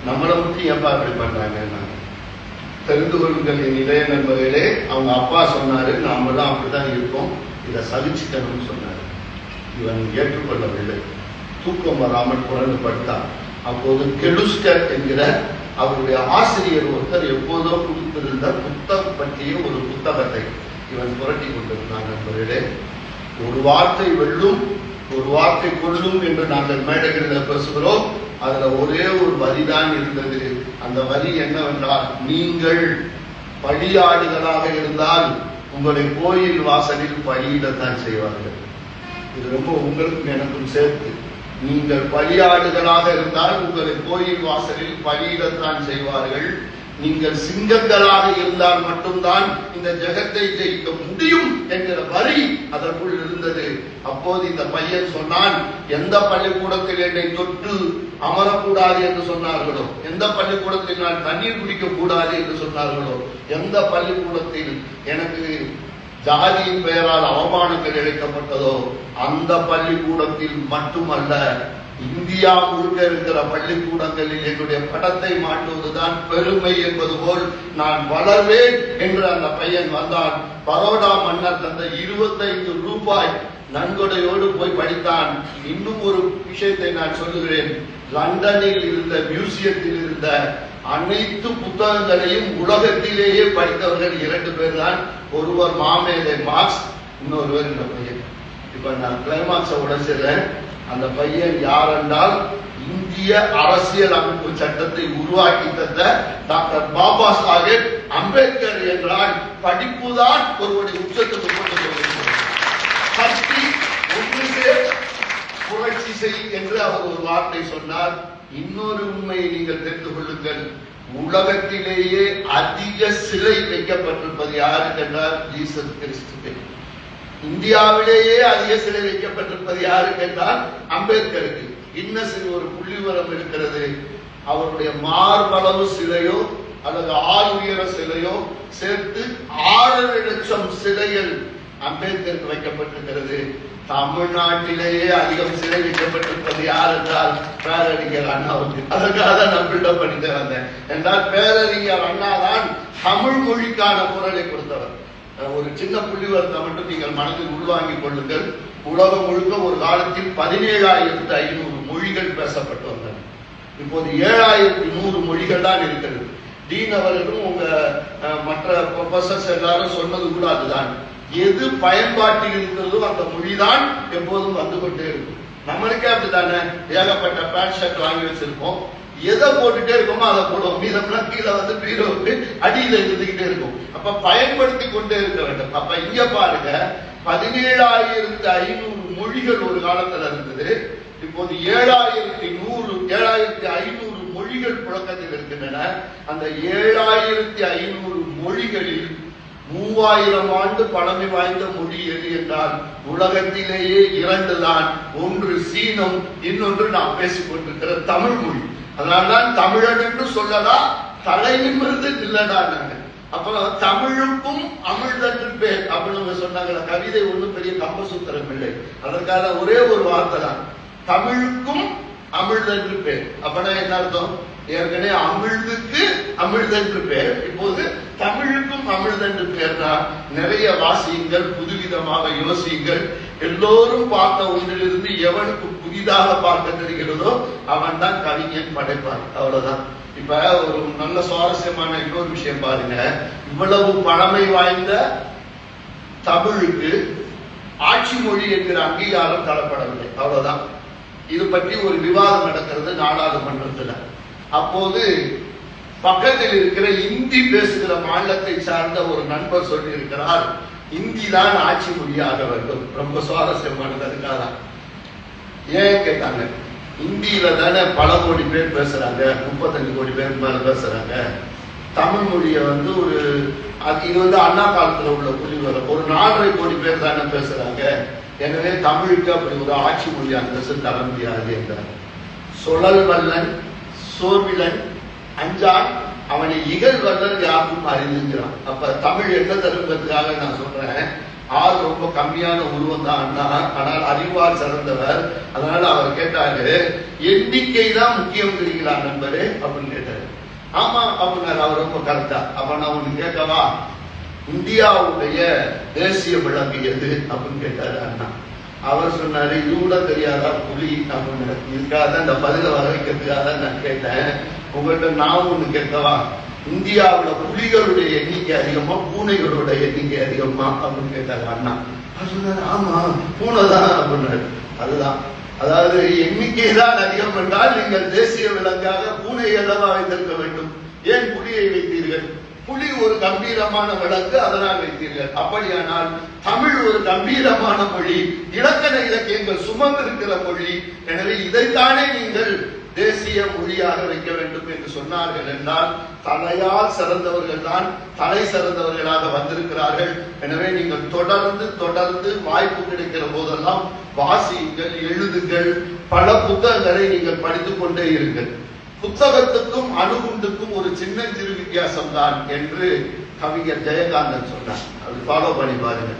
நம்மளை மட்டும் ஏன்பா அப்படி பண்றாங்க. தெரிந்து கொள்ளுங்கள் என் இளைய நண்பர்களே, அவங்க அப்பா சொன்னாரு, நாமெல்லாம் அப்படிதான் இருக்கோம், இதை சகிச்சுக்கணும்னு சொன்னாரு. இவன் ஏற்றுக்கொள்ளவில்லை. தூக்கம் வராமல் புரண்டு படுத்தான். அப்போது கெலுஸ்கர் என்கிற அவருடைய ஆசிரியர் ஒருத்தர் எப்போதோ கொடுத்திருந்த புத்தகம் பற்றிய ஒரு புத்தகத்தை இவன் புரட்டி கொண்டிருந்தான். நண்பர்களே, ஒரு வார்த்தை வெல்லும், ஒரு வார்த்தை கொள்ளும் என்று நாங்கள் மேடைகளில் பேசுகிறோம். அதுல ஒரே ஒரு வரிதான் இருந்தது. அந்த வரி என்னவென்றால், நீங்கள் பலியாடுகளாக இருந்தால் உங்களை கோயில் வாசலில் பலியிடத்தான் செய்வார்கள். இது ரொம்ப உங்களுக்கும் எனக்கும் சேர்த்து. நீங்கள் பலியாடுகளாக இருந்தால் உங்களை கோயில் வாசலில் பலியிடத்தான் செய்வார்கள். நீங்கள் சிங்கங்களாக இருந்தால் மட்டும்தான் இந்த ஜெகத்தை ஜெயிக்க முடியும் என்கிற வரி அதற்குள் இருந்தது. அப்போது இந்த பையன் சொன்னான், எந்த பள்ளிக்கூடத்தில் என்னை தொட்டு அமரக்கூடாது என்று சொன்னார்களோ, எந்த பள்ளிக்கூடத்தில் நான் தண்ணீர் குடிக்க கூடாது என்று சொன்னார்களோ, எந்த பள்ளிக்கூடத்தில் எனக்கு ஜாதியின் பெயரால் அவமானங்கள் இழைக்கப்பட்டதோ, அந்த பள்ளிக்கூடத்தில் மட்டுமல்ல, இந்தியா முழுக்க இருக்கிற பள்ளிக்கூடங்களில் என்னுடைய படத்தை மாட்டுவதுதான் பெருமை என்பது போல் நான் வளர்வேன் என்று அந்த பையன் வந்தான். பரோடா மன்னர் தந்த 25 ரூபாய் நன்கொடையோடு போய் படித்தான். இன்னும் ஒரு விஷயத்தை நான் சொல்லுகிறேன். லண்டனில் இருந்த மியூசியத்தில் இருந்த அனைத்து புத்தகங்களையும் உலகத்திலேயே படித்தவர்கள் 2 பேர் தான். ஒருவர் மாமேதை மார்க்ஸ், இன்னொருவர் இந்த பையன். இப்ப நான் கிளைமாக்ஸை உடைச்சிடுறேன். அந்த பையன் யார் என்றால், இந்திய அரசியல் அமைப்பு சட்டத்தை உருவாக்கி தந்த டாக்டர் பாபா சாஹேப் அம்பேத்கர் என்றால் படிப்புதான் ஒருவருடைய உச்சத்துக்கு கொண்டு போகிறது. சக்தி ஒன்றுமே புரட்சி செய் என்று அவர் ஒரு வார்த்தை சொன்னார். இன்னொரு உண்மையை நீங்கள் தெரிந்து கொள்ளுங்கள். உலகத்திலேயே அதிக சிலை வைக்கப்பட்டிருப்பது யாருக்கு என்றால் ஜீசஸ் கிறிஸ்துவே. இந்தியாவிலேயே அதிக சிலை வைக்கப்பட்டிருப்பது யாருக்கு என்றால் அம்பேத்கருக்கு. இன்னும் ஒரு புள்ளிவரம் இருக்கிறது. அவருடைய மார்பளவு சிலையோ அல்லது 6 உயர சிலையோ சேர்த்து 6 லட்சம் சிலைகள் அம்பேத்கருக்கு வைக்கப்பட்டிருக்கிறது. தமிழ்நாட்டிலேயே அதிகம் சிறை வைக்கப்பட்டிருப்பது யார் என்றால் பேரறிஞர் அண்ணாவுக்கு. அதற்காக தான் நான் பில்டப் பண்ணிட்டு வந்தேன். என்றால் பேரறிஞர் அண்ணா தான் தமிழ் மொழிக்கான குரலை கொடுத்தவர். ஒரு சின்ன புள்ளிவரத்தை மட்டும் நீங்கள் மனதில் உள்வாங்கிக் கொள்ளுங்கள். உலகம் முழுக்க ஒரு காலத்தில் 17,500 மொழிகள் பேசப்பட்டு வந்தன. இப்போது 7,100 மொழிகள் தான் இருக்கிறது. டீன் அவர்களும் உங்க மற்ற ப்ரொஃபசர்ஸ் எல்லாரும் சொன்னது கூட அதுதான். எது பயன்பாட்டில் இருக்கிறதோ அந்த மொழிதான் எப்போதும் வந்து கொண்டே இருக்கும். நம்மளுக்கே அப்படித்தானே, ஏகப்பட்ட பேண்ட் ஷர்ட் வாங்கி வச்சிருப்போம், எதை போட்டுட்டே இருக்கோமோ அதை போடுவோம், மீதம்லாம் கீழே வந்து பீரோவுக்கு அடியில இருந்துகிட்டே இருக்கும். அப்ப பயன்படுத்தி கொண்டே இருக்க வேண்டும். அப்ப இங்க பாருங்க, 17,500 மொழிகள் ஒரு காலத்துல இருந்தது. இப்போது 7,500 மொழிகள் புழக்கத்தில் இருக்கின்றன. அந்த 7,500 மொழிகளில் 3000 ஆண்டு பழமை வாய்ந்த மொழி எது என்றால் உலகத்திலேயே 2 தான். ஒன்று சீனம், இன்னொன்று நாம் பேசிக் கொண்டிருக்கிற தமிழ் மொழி. அதனால்தான் தமிழன் என்று சொல்லலாம், தலை நிமிர்ந்து இல்லடா. அப்ப தமிழுக்கும் அமிழ்தன்று பேர் அப்படின்னு சொன்னாங்க. கவிதை ஒன்றும் பெரிய கம்பசூத்திரம் இல்லை, அதற்கான ஒரே ஒரு வார்த்தை தான், தமிழுக்கும் அமிழ்தன்று பேர். அப்படின்னா என்ன அர்த்தம்? ஏற்கனவே அமிழ்துக்கு அமிழ்தன்று பேர், இப்போது தமிழுக்கும் அமிழ்தன்று பேர்னா நிறைய வாசியுங்கள், புதுவிதமாக யோசியுங்கள். எல்லோரும் பார்த்த ஒன்றிலிருந்து எவனுக்கு புதிதாக பார்க்க தெரிகிறதோ அவன் தான் கவிஞன் படைப்பான். அவ்வளவுதான். இப்ப ஒரு நல்ல சுவாரஸ்யமான இன்னொரு விஷயம் பாருங்க. இவ்வளவு பழமை வாய்ந்த தமிழுக்கு ஆட்சி மொழி என்கிற அங்கீகாரம் தரப்படவில்லை. அவ்வளவுதான். இது பற்றி ஒரு விவாதம் நடக்கிறது நாடாளுமன்றத்தில். அப்போது பக்கத்தில் இருக்கிற இந்தி பேசுகிற மாநிலத்தை சார்ந்த ஒரு நண்பர் சொல்லி இருக்கிறார், இந்தி தான் ஆட்சி மொழியாக வேண்டும். ரொம்ப சுவாரஸ்யமானது. அதுக்காக ஏன் கேட்டாங்க, இந்தியில தானே பல கோடி பேர் பேசுறாங்க, 35 கோடி பேர் மேல பேசுறாங்க. தமிழ் மொழியை வந்து இது அண்ணா காலத்துல உள்ள புள்ளிவரம், ஒரு 4.5 கோடி பேர் தானே பேசுறாங்க. எனவே தமிழுக்கு அப்படி ஒரு ஆட்சி மொழி அந்தஸ்து தர முடியாது என்றார். சுழல் வல்லன் சோர்விலன் அஞ்சான் அவனை இகழ் வல்லன் யாருக்கும் அறிந்துங்கிறான். அப்ப தமிழ் என்ன தருவதற்காக நான் சொல்றேன், ஆள் ரொம்ப கம்மியான உருவம் தான் அண்ணா, ஆனால் அறிவால் சிறந்தவர். அதனால அவர் கேட்டாரு, எண்ணிக்கை தான் முக்கியம் தெரியுங்களா நண்பரே அப்படின்னு கேட்டாரு. ஆமா அப்படின்னாரு அவர் ரொம்ப கரெக்டா. அப்ப நான் ஒண்ணு கேட்கவா, இந்தியாவுடைய தேசிய விலங்கு எது அப்படின்னு கேட்டாரு அண்ணா. அவர் சொன்னாரு, இது கூட தெரியாதா புலி அப்படின்னு. இதுக்காக தான் இந்த பதில வர வைக்கிறதுக்காக தான் நான் கேட்டேன். உங்கள்கிட்ட நான் ஒண்ணு கேட்கவா, இந்தியாவுல புலிகளுடைய எண்ணிக்கை அதிகமா பூனைகளோட எண்ணிக்கை அதிகமா அப்படின்னு கேட்டாரு அண்ணா. அவர் சொன்னாரு, ஆமா பூனை தான் அப்படின்னாரு. அதுதான், அதாவது எண்ணிக்கை தான் அதிகம் என்றால் நீங்கள் தேசிய விலங்காக பூனை அல்லவா வைத்திருக்க வேண்டும், ஏன் புலியை வைத்தீர்கள்? புலி ஒரு கம்பீரமான விலங்கு, அதனால் வைத்தீர்கள். அப்படியானால் தமிழ் ஒரு கம்பீரமான மொழி, இலக்கண இலக்கியங்கள் சுமந்திருக்கிற மொழி. எனவே இதைத்தானே நீங்கள் தேசிய மொழியாக வைக்க வேண்டும் என்று சொன்னார்கள் என்றால், தலையால் சிறந்தவர்கள் தான் தலை சிறந்தவர்களாக வந்திருக்கிறார்கள். எனவே நீங்கள் தொடர்ந்து தொடர்ந்து வாய்ப்பு கிடைக்கிற போதெல்லாம் வாசியுங்கள், எழுதுங்கள், பல புத்தகங்களை நீங்கள் படித்துக் கொண்டே இருங்கள். புத்தகத்துக்கும் அணுகுண்டுக்கும் ஒரு சின்ன சிறு வித்தியாசம் தான் என்று கவிஞர் ஜெயகாந்தன் சொன்னார். அது ஃபாலோ பண்ணி பாருங்க.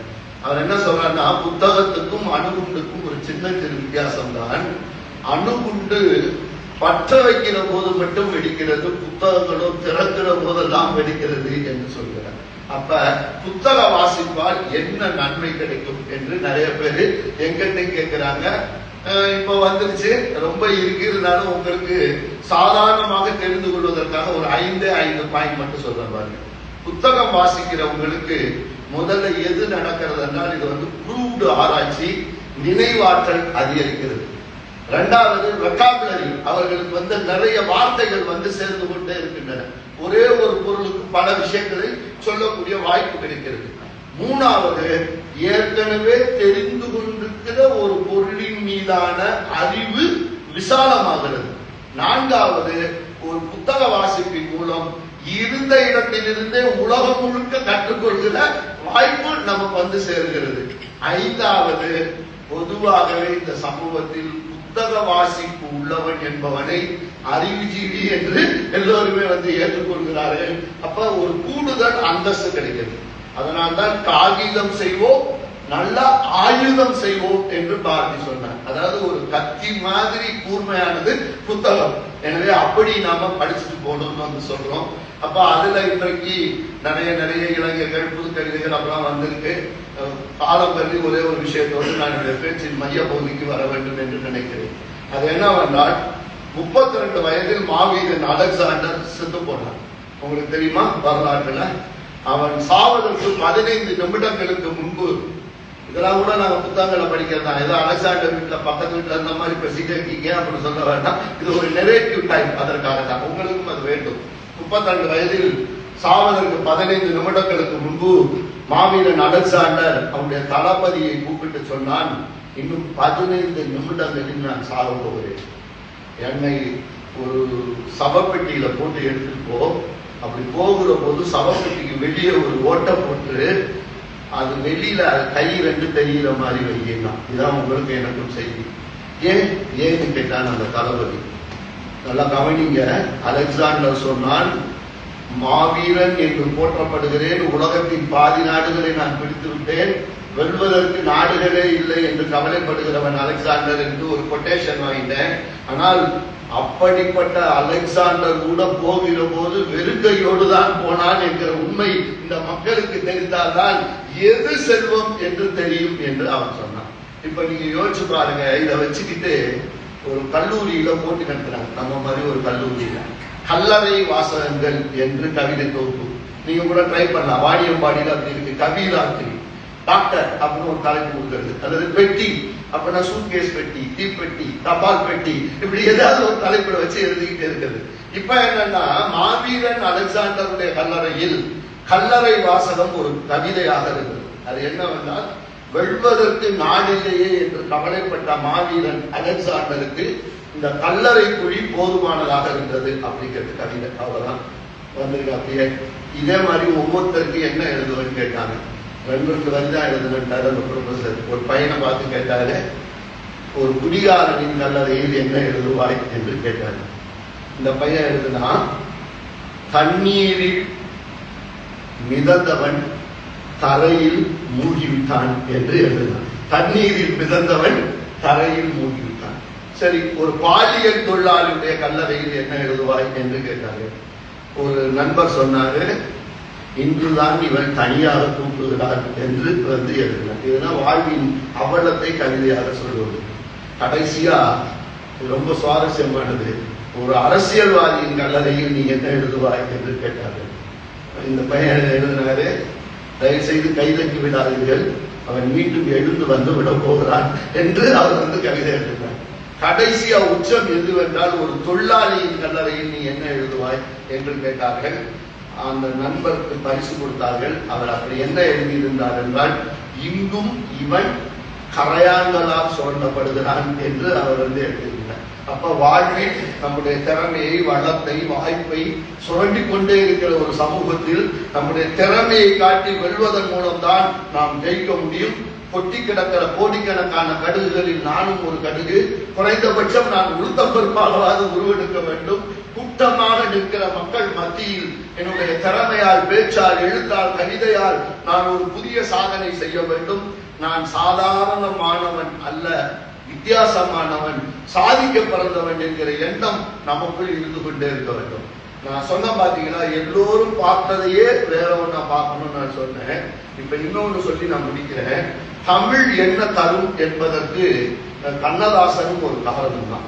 அவர் என்ன சொல்றாருன்னா, புத்தகத்துக்கும் அணுகுண்டுக்கும் ஒரு சின்ன சிறு வித்தியாசம் தான். அணுகுண்டு பற்ற வைக்கிற போது மட்டும் வெடிக்கிறது, புத்தகங்களும் திறக்கிற போதெல்லாம் வெடிக்கிறது என்று சொல்கிறார். அப்ப புத்தக வாசிப்பால் என்ன நன்மை கிடைக்கும் என்று நிறைய பேர் எங்கிட்ட கேட்கிறாங்க. இப்ப வந்துருச்சு, ரொம்ப இருக்கிறதுனால உங்களுக்கு சாதாரணமாக தெரிந்து கொள்வதற்காக ஒரு 5 பாயிண்ட் மட்டும் சொல்றேன் பாருங்க. புத்தகம் வாசிக்கிறவங்களுக்கு முதல்ல எது நடக்கிறது என்றால், இது ப்ரூவ்டு ஆராய்ச்சி, நினைவாற்றல் அதிகரிக்கிறது. இரண்டாவது வெக்காபுலரி, அவர்களுக்கு நிறைய வார்த்தைகள் சேர்ந்து கொண்டே இருக்கின்றன. ஒரே ஒரு பொருளுக்கு பல விஷயங்களை சொல்லக்கூடிய வாய்ப்பு கிடைக்கிறது. மூணாவது, ஏற்கனவே தெரிந்து கொண்டிருக்கிற ஒரு பொருளின் மீதான அறிவு விசாலமாகிறது. நான்காவது, ஒரு புத்தக வாசிப்பின் மூலம் இருந்த இடத்திலிருந்தே உலகம் முழுக்க கற்றுக்கொள்கிற வாய்ப்பு நமக்கு சேர்கிறது. ஐந்தாவது, பொதுவாகவே இந்த சமூகத்தில் புத்தக வாசிப்பு உள்ளவன் என்பவனை அறிவுஜீவி என்று எல்லோருமே ஏற்றுக்கொள்கிறார்கள். அப்ப ஒரு கூடுதல் அந்தஸ்து கிடைக்கிறது. அதனால்தான் காகிதம் செய்வோம் நல்லா ஆயுதம் செய்வோம் என்று பாரதி சொன்னார். அதாவது ஒரு கத்தி மாதிரி கூர்மையானது புத்தகம். எனவே அப்படி நாம படிச்சுட்டு போகணும்னு வந்து சொல்றோம். அப்ப அதுல இன்றைக்கு நிறைய இளைஞர்கள் புது கவிதைகள் அப்புறம் வந்திருக்கு. காலம் கருதி ஒரே ஒரு விஷயத்தோடு நான் இந்த பேச்சின் மைய பகுதிக்கு வர வேண்டும் என்று நினைக்கிறேன். அது என்னவென்றால் 32 வயதில் மாவீரன் அலெக்சாண்டர் செத்து போனான். உங்களுக்கு தெரியுமா வரலாற்றுல? அவன் சாவதற்கு 15 நிமிடங்களுக்கு முன்பு, இதெல்லாம் கூட நாங்க புத்தகங்களை படிக்கிறதா, ஏதோ அலெக்சாண்டர் வீட்டுல பக்கத்து வீட்டுல இருந்த மாதிரி பேசிட்டே இருக்கீங்க அப்படின்னு சொல்ல வேண்டாம். இது ஒரு நெரேட்டிவ் டைம், அதற்காக தான் உங்களுக்கும் அது வேண்டும். 32 வயதில் சாவதற்கு 15 நிமிடங்களுக்கு முன்பு மாவீரன் அலெக்சாண்டர் அவனுடைய தளபதியை கூப்பிட்டு சொன்னான், இன்னும் 15 நிமிடங்களில் நான் சாக போகிறேன். என்னை ஒரு சவப்பெட்டியில போட்டு எடுத்துட்டு போ. அப்படி போகிற போது சவப்பெட்டிக்கு வெளியே ஒரு ஓட்டை போட்டு அது வெளியில கை 2 தெரிகிற மாதிரி வைக்கலாம். இதுதான் உங்களுக்கு எனக்கும் செய்தி. ஏன்னு கேட்டான் அந்த தளபதி. நல்லா கவனிங்க. அலெக்சாண்டர் சொன்னான், மாவீரன் என்று போற்றப்படுகிறேன், உலகத்தின் பாதி நாடுகளை நான் பிடித்து விட்டேன், வெல்வதற்கு நாடுகளே இல்லை என்று கவலைப்படுகிறவன் அலெக்சாண்டர் என்று ஒரு கொட்டேஷன் வாங்கிட்டேன். ஆனால் அப்படிப்பட்ட அலெக்சாண்டர் கூட போகிற போது வெறுங்கையோடு தான் போனான் என்கிற உண்மை இந்த மக்களுக்கு தெரிந்தால்தான் எது செல்வம் என்று தெரியும் என்று அவன் சொன்னான். இப்ப நீங்க யோசிச்சு பாருங்க. இதை வச்சுக்கிட்டு ஒரு கல்லூரியில போட்டி நடத்துறாங்க. நம்ம மாதிரி ஒரு கல்லூரியில கல்லறை வாசகங்கள் என்று கவிதை தொகுப்பு நீங்க கூட ட்ரை பண்ணலாம். வாணியம்பாடியில் அப்படி இருக்கு. கவிராத்திரி, டாக்டர் அப்படின்னு ஒரு தலைப்பு கொடுக்கிறது, அல்லது பெட்டி அப்படின்னா சூட்கேஸ் பெட்டி, தீப்பெட்டி, தபால் பெட்டி, இப்படி ஏதாவது ஒரு தலைப்புல வச்சு எழுதிக்கிட்டே இருக்கிறது. இப்ப என்னன்னா, மாவீரன் அலெக்சாண்டருடைய கல்லறையில் கல்லறை வாசகம் ஒரு கவிதையாக இருக்கிறது. அது என்னவென்றால், வெல்வதற்கு நாடில்லையே என்று கவலைப்பட்ட மாவீரன் அலெக்சாண்டருக்கு இந்த கல்லறை குழி போதுமானதாக இருந்தது அப்படிங்கிறது கவிதை. அவ்வளவுதான் வந்திருக்கு. அப்படியே இதே மாதிரி ஒவ்வொருத்தருக்கு என்ன எழுதுவன்னு கேட்டாங்க. 2 வரிதான் எழுதுனாரு அந்த ப்ரொஃபசர். ஒரு பையனை பார்த்து கேட்டாரு, ஒரு குடிகாரனின் கல்லறையில் என்ன எழுதுவாய் என்று கேட்டாரு. இந்த பையன் எழுதுனா, தண்ணீரில் மிதந்தவன் தரையில் மூழ்கிவிட்டான் என்று எழுதினான். தண்ணீரில் மிதந்தவன் தரையில் மூழ்கிவிட்டான். சரி, ஒரு பாலியல் தொழிலாளியுடைய கல்லறையில் என்ன எழுதுவாய் என்று கேட்டாரு. ஒரு நண்பர் சொன்னாரு, இன்றுதான் இவன் தனியாக தூக்குகிறார் என்று வந்து எழுதினார். இதுதான் வாழ்வின் அவலத்தை கவிதையாக சொல்வது. கடைசியா ரொம்ப சுவாரஸ்யமானது, ஒரு அரசியல்வாதியின் கல்லறையில் நீ என்ன எழுதுவாய் என்று கேட்டார்கள். இந்த பையன் எழுதினாரு, தயவு செய்து கைதட்டி விடாதீர்கள், அவன் மீண்டும் எழுந்து வந்து விட போகிறான் என்று அவர் வந்து கவிதை எழுதினார். கடைசியா உச்சம் எதுவென்றால், ஒரு தொழிலாளியின் கல்லறையில் நீ என்ன எழுதுவாய் என்று கேட்டார்கள். அந்த நண்பருக்கு பரிசு கொடுத்தார்கள். அவர் அப்படி என்ன எழுதியிருந்தார் என்றால், இங்கும் இவன் கரையாங்களால் சுரண்டப்படுகிறான் என்று அவர் வந்து எழுதியிருந்தார். அப்ப வாழ்வில் நம்முடைய திறமையை, வளத்தை, வாய்ப்பை சுரண்டி கொண்டே இருக்கிற ஒரு சமூகத்தில் நம்முடைய திறமையை காட்டி வெல்வதன் மூலம்தான் நாம் ஜெயிக்க முடியும். கொட்டி கிடக்கிற கோடிக்கணக்கான கடுகுகளில் நானும் ஒரு கடுகு, குறைந்தபட்சம் நான் உளுத்தம் பருப்பாகவாது உருவெடுக்க வேண்டும். கூட்டமாக நிற்கிற மக்கள் மத்தியில் என்னுடைய திறமையால், பேச்சால், எழுத்தால், கவிதையால் நான் ஒரு புதிய சாதனை செய்ய வேண்டும். நான் சாதாரணமானவன் அல்ல, வித்தியாசமானவன், சாதிக்க பிறந்தவன் என்கிற எண்ணம் நமக்குள் இருந்து கொண்டே இருக்க வேண்டும். நான் சொன்ன பாத்தீங்கன்னா, எல்லோரும் பார்த்ததையே வேற ஒண்ணா பார்க்கணும்னு நான் சொன்னேன். இப்ப இன்னொன்னு சொல்லி நான் முடிக்கிறேன். தமிழ் என்ன தரும் என்பதற்கு கண்ணதாசனும் ஒரு காரணம் தான்.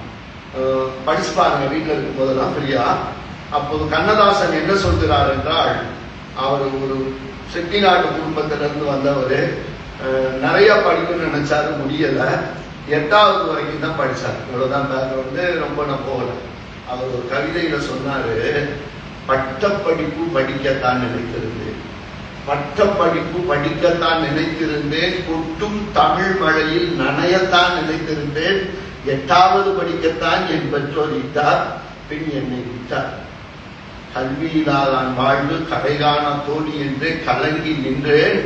படிச்சு பாருங்க வீட்டில் இருக்கும் போதெல்லாம் ஃப்ரீயா. அப்போது கண்ணதாசன் என்ன சொல்கிறார் என்றால், அவர் ஒரு செட்டிநாடு குடும்பத்திலிருந்து வந்தவர். நிறைய படிக்கணும்னு நினைச்சாரு, முடியல. 8வது வரைக்கும் தான் படிச்சார். இவ்வளவுதான் வந்து ரொம்ப நான் போகல. அவர் ஒரு கவிதையில சொன்னாரு, பட்டப்படிப்பு படிக்கத்தான் நினைத்திருந்தேன், பட்டப்படிப்பு படிக்கத்தான் நினைத்திருந்தேன், கொட்டும் தமிழ் மழையில் நனையத்தான் நினைத்திருந்தேன், 8வது படிக்கத்தான் என் பெற்றோர் இட்டார், பின் என்னை விட்டார். கல்வியினால் நான் வாழ்வு கடைகாண தோணி என்று கலங்கி நின்றேன்,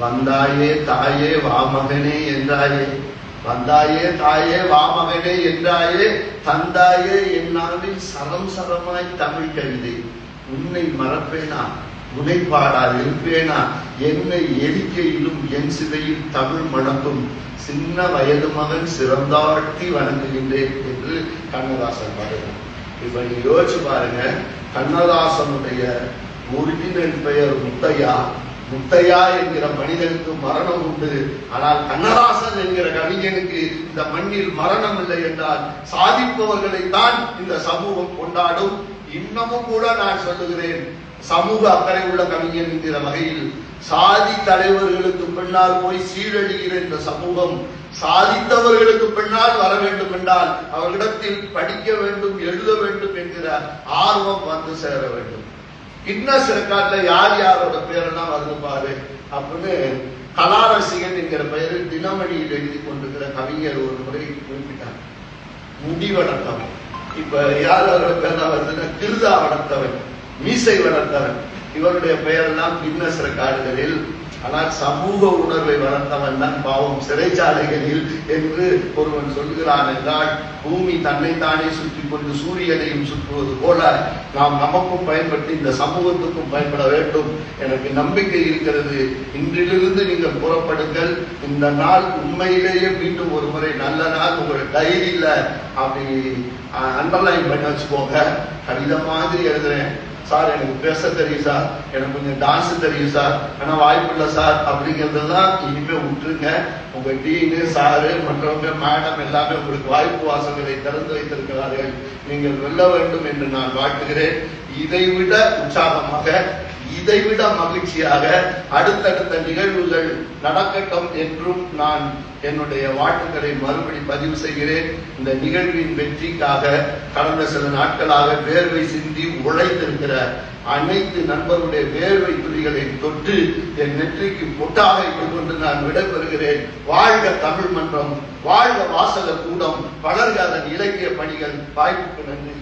வந்தாயே தாயே வாமகனே என்றாயே, வந்தாயே தாயே வாமகனே என்றாயே, தந்தாயே என் நாவில் சரம் சரமாய் தமிழ் கவிதை, உன்னை மறப்பேனா முனைப்பாடால் இருப்பேனா என்னை எரிக்கையிலும் என் சிதையில் தமிழ் மணக்கும் சின்ன வயது மகன் சிறந்தாழ்த்தி வணங்குகின்றேன் என்று கண்ணதாசன் பாடுகிறார். இப்ப நீங்க யோசிச்சு பாருங்க, கண்ணதாசனுடைய ஒரிஜினல் பெயர் முத்தையா. முத்தையா என்கிற மனிதனுக்கு மரணம் உண்டு, ஆனால் கண்ணதாசன் என்கிற கவிஞனுக்கு இந்த மண்ணில் மரணம் இல்லை என்றால் சாதிப்பவர்களை தான் இந்த சமூகம் கொண்டாடும். இன்னமும் கூட நான் சொல்லுகிறேன், சமூக அக்கறை உள்ள கவிஞன் என்கிற வகையில் சாதி தலைவர்களுக்கு பின்னால் போய் சீரழிகிற இந்த சமூகம் சாதித்தவர்களுக்கு பின்னால் வர வேண்டும் என்றால் அவர்களிடத்தில் படிக்க வேண்டும், எழுத வேண்டும் என்கிற ஆர்வம் வந்து சேர வேண்டும். கின்னஸ் ரெக்கார்ட்ல யார் யாரோட பேரெல்லாம் வந்து பாரு அப்படின்னு கலாரசிகன் என்கிற பெயரில் தினமணியில் எழுதி கொண்டிருக்கிற கவிஞர் ஒரு முறை குறிப்பிட்டார். முடி வளர்த்தவன். இப்ப யாரோட பேர் வருதுன்னா கிருதா வளர்த்தவன், மீசை வளர்த்தவன், இவருடைய பெயரெல்லாம் கின்னஸ் ரெக்கார்டுகளில். ஆனால் சமூக உணர்வை வளர்த்தவன் தான் பாவம் சிறைச்சாலைகளில் என்று ஒருவன் சொல்கிறான் என்றால், பூமி தன்னைத்தானே சுற்றி கொண்டு சூரியனையும் சுற்றுவது போல நாம் நமக்கும் பயன்பட்டு இந்த சமூகத்துக்கும் பயன்பட வேண்டும். எனக்கு நம்பிக்கை இருக்கிறது. இன்றிலிருந்து நீங்கள் புறப்படுங்கள். இந்த நாள் உண்மையிலேயே மீண்டும் ஒரு முறை நல்ல நாள். உங்களோட டைரியில அப்படி அண்டர்லைன் பண்ணி வச்சுக்கோங்க. கடிதம் மாதிரி எழுதுறேன் சார், எனக்கு பேச தெரியும் சார், எனக்கு கொஞ்சம் டான்ஸ் தெரியும் சார், ஆனா வாய்ப்பு இல்லை சார் அப்படிங்கிறதெல்லாம் இனிமே விட்டுருங்க. உங்க டீனு சாரு மற்றவங்க மேடம் எல்லாமே உங்களுக்கு வாய்ப்பு வாசல்களை திறந்து வைத்திருக்கிறார்கள். நீங்கள் வெல்ல வேண்டும் என்று நான் வாழ்த்துகிறேன். இதைவிட உற்சாகமாக, இதைவிட மகிழ்ச்சியாக அடுத்தடுத்த நிகழ்வுகள் நடக்கட்டும் என்றும் நான் என்னுடைய வாழ்த்துக்களை மறுபடி பதிவு செய்கிறேன். இந்த நிகழ்வின் வெற்றிக்காக கடந்த சில நாட்களாக வேர்வை சிந்தி உழைத்திருக்கிற அனைத்து நண்பருடைய வேர்வை துளிகளை தொட்டு என் நெற்றிக்கு பொட்டாக இட்டுக் கொண்டு நான் விடைபெறுகிறேன். வாழ்க தமிழ் மன்றம், வாழ்க வாசகர் கூடம், வளர்க அதன் இலக்கிய பணிகள். வாய்ப்புக்கு நன்றி.